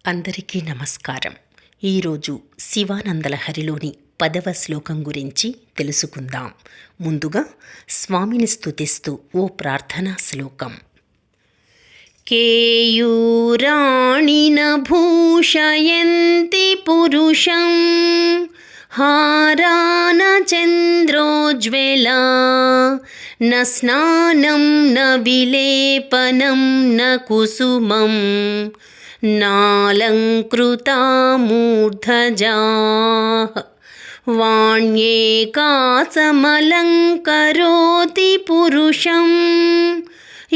అందరికీ నమస్కారం. ఈరోజు శివానందలహరిలోని 10వ శ్లోకం గురించి తెలుసుకుందాం. ముందుగా స్వామిని స్తుతిస్తూ ఓ ప్రార్థనా శ్లోకం. కేయూరాణిన భూషయంతి పురుషం హారాన చంద్రోజ్వలా న స్నానం న విలేపనం న కుసుమం నాలంకృతా మూర్ధజాః వాణ్యేకాసమలంకరోతి పురుషం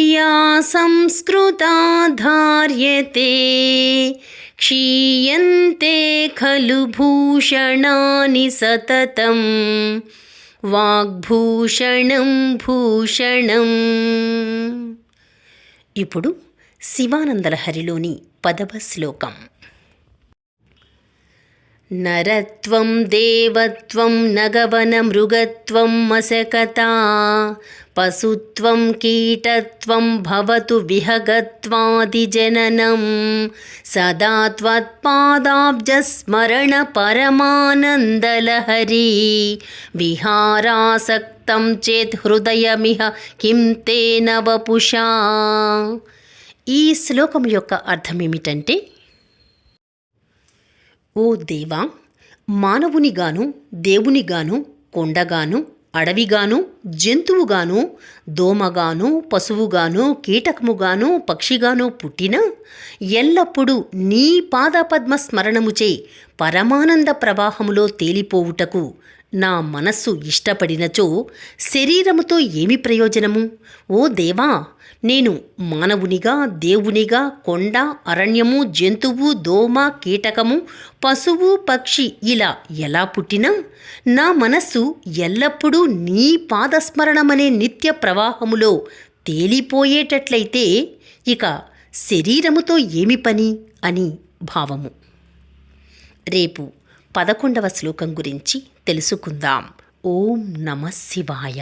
యా సంస్కృతా ధార్యతే క్షీయంతే ఖలు భూషణాని సతతం వాగ్భూషణం భూషణం. ఇప్పుడు శివానందలహరిలోని 10వ శ్లోకం. నరత్వం దేవత్వం నగవన మృగత్వం మశకతా పశుత్వం కీటత్వం భవతు విహగత్వాదిజననం సదా త్వత్పాదాబ్జస్మరణ పరమానందలహరి విహారాసక్తం చేత్ హృదయమిహ కిం తేన వపుషా. ఈ శ్లోకం యొక్క అర్థం ఏమిటంటే, ఓ దేవా, మానవునిగాను దేవునిగాను కొండగాను అడవిగాను జంతువుగాను దోమగాను పశువుగాను కీటకముగాను పక్షిగాను పుట్టిన ఎల్లప్పుడూ నీ పాదపద్మ స్మరణముచే పరమానంద ప్రవాహములో తేలిపోవుటకు నా మనస్సు ఇష్టపడినచో శరీరముతో ఏమి ప్రయోజనము? ఓ దేవా, నేను మానవునిగా దేవునిగా కొండ అరణ్యము జంతువు దోమ కీటకము పశువు పక్షి ఇలా ఎలా పుట్టినా నా మనస్సు ఎల్లప్పుడూ నీ పాదస్మరణమనే నిత్య ప్రవాహములో తేలిపోయేటట్లయితే ఇక శరీరముతో ఏమి పని అని భావము. రేపు 11వ శ్లోకం గురించి తెలుసుకుందాం. ఓం నమః శివాయ.